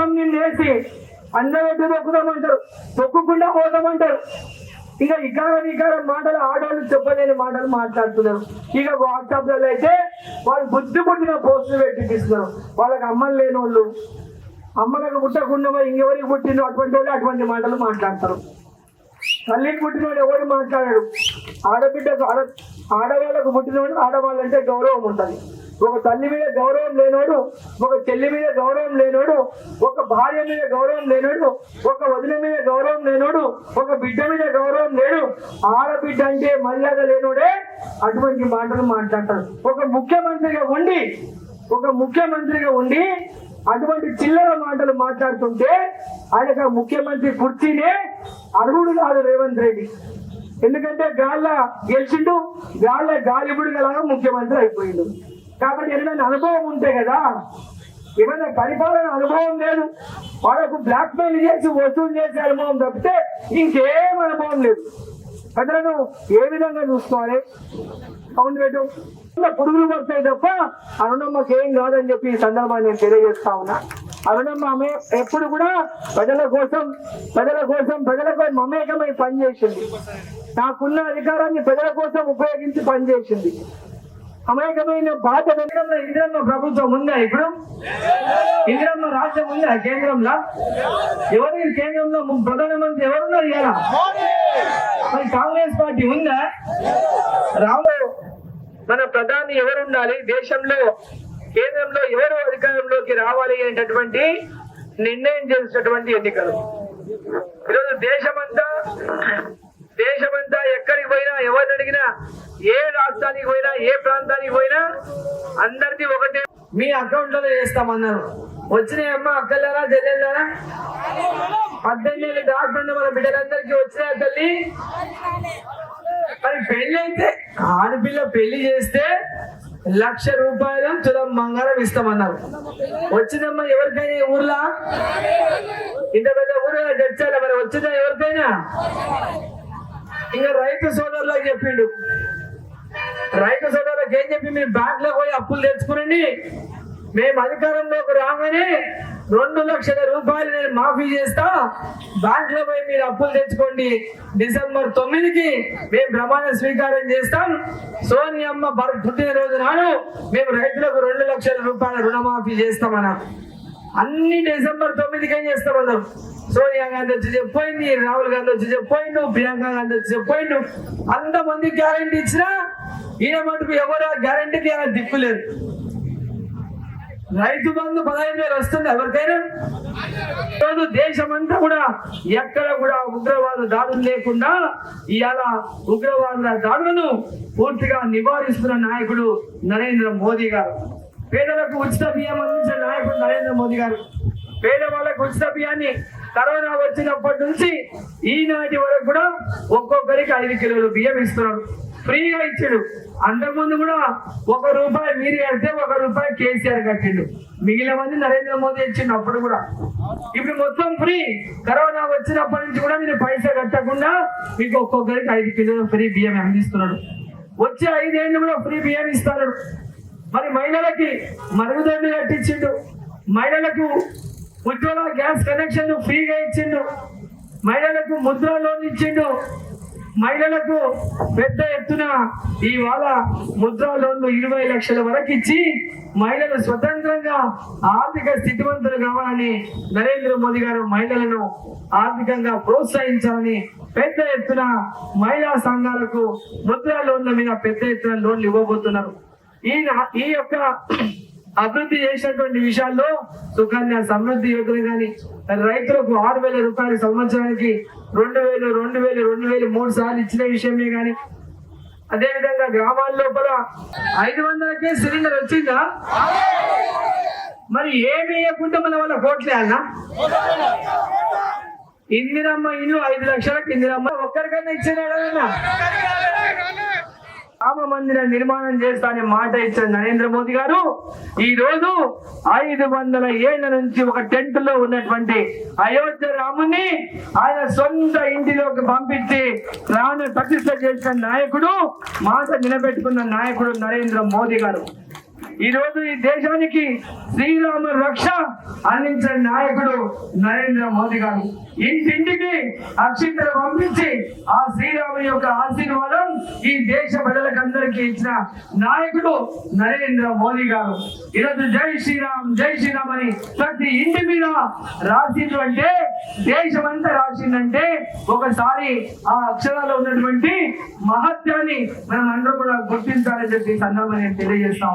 ప్రభుత్వం నిన్ను వేసి అందరూ మొక్కుదామంటారు, మొక్కుకుండా పోదామంటారు. ఇక ఇకారం మాటలు ఆడవాళ్ళు చెప్పలేని మాటలు మాట్లాడుతున్నారు. ఇక వాట్సాప్లలో అయితే వాళ్ళు బుద్ధి పుట్టిన పోస్టులు పెట్టిస్తున్నారు. వాళ్ళకి అమ్మలు లేని వాళ్ళు, అమ్మలకు పుట్టకుండా ఇంకెవరికి పుట్టిందో అటువంటి వాళ్ళు అటువంటి మాటలు మాట్లాడతారు. తల్లికి పుట్టినవాడు ఎవరు మాట్లాడాడు. ఆడవాళ్ళకు పుట్టినవాడు ఆడవాళ్ళంటే గౌరవం ఉంటుంది. ఒక తల్లి మీద గౌరవం లేనోడు, ఒక చెల్లి మీద గౌరవం లేనోడు, ఒక భార్య మీద గౌరవం లేనోడు, ఒక వదిన మీద గౌరవం లేనోడు, ఒక బిడ్డ మీద గౌరవం లేడు. ఆడబిడ్డ అంటే మర్యాద లేనోడే అటువంటి మాటలు మాట్లాడతారు. ఒక ముఖ్యమంత్రిగా ఉండి అటువంటి చిల్లర మాటలు మాట్లాడుతుంటే ఆయనకు ముఖ్యమంత్రి కుర్చీనే అర్హుడు కాదు రేవంత్ రెడ్డి. ఎందుకంటే గాళ్ళ గెలిచిండు, గాలిబుడు గలాగా ముఖ్యమంత్రి అయిపోయిండు. కాబట్టి ఏదైనా అనుభవం ఉంటే కదా, ఏమైనా పరిపాలన అనుభవం లేదు, వాళ్ళకు బ్లాక్ మెయిల్ చేసి వసూలు చేసే అనుభవం తప్పితే ఇంకేం అనుభవం లేదు. ప్రజలను ఏ విధంగా చూసుకోవాలి? అవును పెట్టు పురుగులు పడతాయి తప్ప అరుణమ్మకి ఏం కాదని చెప్పి ఈ సందర్భాన్ని నేను తెలియజేస్తా ఉన్నా. అరుణమ్మ ఆమె ఎప్పుడు కూడా ప్రజల కోసం మమేకమై పనిచేసింది. నాకున్న అధికారాన్ని ప్రజల కోసం ఉపయోగించి పనిచేసింది. అమాయకమైన బాధ్యత. ఇందిరమ్మ ప్రభుత్వం ఉందా? ఇప్పుడు ఇందిరమ్మ రాజ్యం ఉందా కేంద్రంలో? ఎవరు కేంద్రంలో ప్రధానమంత్రి ఎవరున్నారు? ఇలా మరి కాంగ్రెస్ పార్టీ ఉందా? రావు మన ప్రధాని ఎవరు ఉండాలి దేశంలో, కేంద్రంలో ఎవరు అధికారంలోకి రావాలి అనేటటువంటి నిర్ణయం చేసినటువంటి ఎన్నికలు. ఈరోజు దేశమంతా ఎక్కడికి పోయినా, ఎవరిని అడిగినా, ఏ రాష్ట్రానికి పోయినా, ఏ ప్రాంతానికి పోయినా అందరిది ఒకటే, మీ అకౌంట్లలో వేస్తామన్నారు. వచ్చినాయమ్మా అక్కలారా చెల్లెళ్ళారా? 18 ఏళ్ళు దాటుతుండే మన బిడ్డలందరికీ వచ్చినాయా తల్లి? మరి పెళ్లి అయితే ఆడపిల్ల పెళ్లి చేస్తే 1,00,000 రూపాయలు తులం బంగారం ఇస్తామన్నారు. వచ్చిందమ్మా ఎవరికైనా ఊర్లా? ఇంత పెద్ద ఊరు తెచ్చారా? మరి వచ్చిందా ఎవరికైనా? ఇంకా రైతు సోదరులకు చెప్పిండు. రైతు సోదరులకు ఏం చెప్పి, మీరు బ్యాంక్ లో పోయి అప్పులు తెచ్చుకునండి, మేము అధికారంలోకి రాగానే 2,00,000 రూపాయలు నేను మాఫీ చేస్తా, బ్యాంక్ లో పోయి మీరు అప్పులు తెచ్చుకోండి, డిసెంబర్ 9కి మేము ప్రమాణ స్వీకారం చేస్తాం, సోనియమ్మ పుట్టినరోజు నాడు మేము రైతులకు 2,00,000 రూపాయల రుణమాఫీ చేస్తామన్నా. అన్ని డిసెంబర్ 9కి ఏం చేస్తామన్నారు. సోనియా గాంధీ వచ్చి చెప్పిపోయింది, రాహుల్ గాంధీ వచ్చి చెప్పిపోయిండు, ప్రియాంక గాంధీ వచ్చి చెప్పిపోయిండు. అంతమంది గ్యారంటీ ఇచ్చినా ఈయన మటుకు ఎవరు గ్యారంటీకి ఆయన దిక్కులేదు. రైతు బంధు 15,000 వస్తుంది ఎవరికైనా? ఈరోజు దేశమంతా కూడా ఎక్కడ కూడా ఉగ్రవాద దాడులు లేకుండా ఇవాళ ఉగ్రవాద దాడులను పూర్తిగా నివారిస్తున్న నాయకుడు నరేంద్ర మోదీ గారు. పేదలకు ఉచిత బియ్యం అందించిన నాయకుడు నరేంద్ర మోదీ గారు. పేదవాళ్ళకు ఉచిత బియ్యాన్ని కరోనా వచ్చినప్పటి నుంచి ఈనాటి వరకు కూడా ఒక్కొక్కరికి 5 కిలోలు బియ్యం ఇస్తున్నాడు, ఫ్రీగా ఇచ్చాడు. అంతకుముందు కూడా 1 రూపాయి మీరు కడితే 1 రూపాయి కేసీఆర్ కట్టిండు, మిగిలిన మంది నరేంద్ర మోదీ ఇచ్చిండు అప్పుడు కూడా. ఇప్పుడు మొత్తం ఫ్రీ. కరోనా వచ్చినప్పటి నుంచి కూడా మీరు పైసా కట్టకుండా మీకు ఒక్కొక్కరికి 5 కిలోలు ఫ్రీ బియ్యం అందిస్తున్నాడు. వచ్చే 5 ఏళ్ళు కూడా ఫ్రీ బియ్యం ఇస్తాడు. మరి మహిళలకి మరుగుదొడ్లు కట్టించిండు, మహిళలకు ఉజ్వల గ్యాస్ కనెక్షన్ ఫ్రీగా ఇచ్చిండు, మహిళలకు ముద్రా లోన్ ఇచ్చిండు, మహిళలకు పెద్ద ఎత్తున ఇవాళ ముద్రా లోన్లు 20 లక్షల వరకు ఇచ్చి మహిళలు స్వతంత్రంగా ఆర్థిక స్థితివంతులు కావాలని నరేంద్ర మోదీ గారు మహిళలను ఆర్థికంగా ప్రోత్సహించాలని పెద్ద ఎత్తున మహిళా సంఘాలకు ముద్రా లోన్ల మీద పెద్ద ఎత్తున లోన్లు ఇవ్వబోతున్నారు. ఈ యొక్క అభివృద్ధి చేసినటువంటి విషయాల్లో సుకన్య సమృద్ధి యోజన కానీ, రైతులకు 6,000 రూపాయలు సంవత్సరానికి 2,000 3 సార్లు ఇచ్చిన విషయమే కానీ, అదేవిధంగా గ్రామాల లోపల 500కే సిలిండర్ వచ్చిందా? మరి ఏమి వేయకుండా మన వాళ్ళ కోట్లేయాలన్నా? ఇందిరమ్మ ఇల్లు 5 లక్షలకు ఇందిరమ్మ ఒక్కరికైనా ఇచ్చిన రామ మందిర నిర్మాణం చేస్తానే మాట ఇచ్చిన నరేంద్ర మోదీ గారు ఈ రోజు 500 ఏళ్ల నుంచి ఒక టెంట్ లో ఉన్నటువంటి అయోధ్య రాముని ఆయన సొంత ఇంటిలోకి పంపించి ప్రాణ ప్రతిష్ఠ చేసిన నాయకుడు, మాట నిలబెట్టుకున్న నాయకుడు నరేంద్ర మోదీ గారు. ఈ రోజు ఈ దేశానికి శ్రీరామ రక్ష అందించిన నాయకుడు నరేంద్ర మోదీ గారు. ఇంటింటికి అక్షింతలు పంపించి ఆ శ్రీరాముని యొక్క ఆశీర్వాదం ఈ దేశ ప్రజలకందరికీ ఇచ్చిన నాయకుడు నరేంద్ర మోదీ గారు. ఈరోజు జై శ్రీరామ్ అని ప్రతి ఇంటి మీద రాసిండ్రు అంటే, దేశమంతా రాసిందంటే ఒకసారి ఆ అక్షరాల్లో ఉన్నటువంటి మహత్యాన్ని మనం అందరూ కూడా గుర్తించాలని చెప్పి సందర్భంగా నేను తెలియజేస్తాం.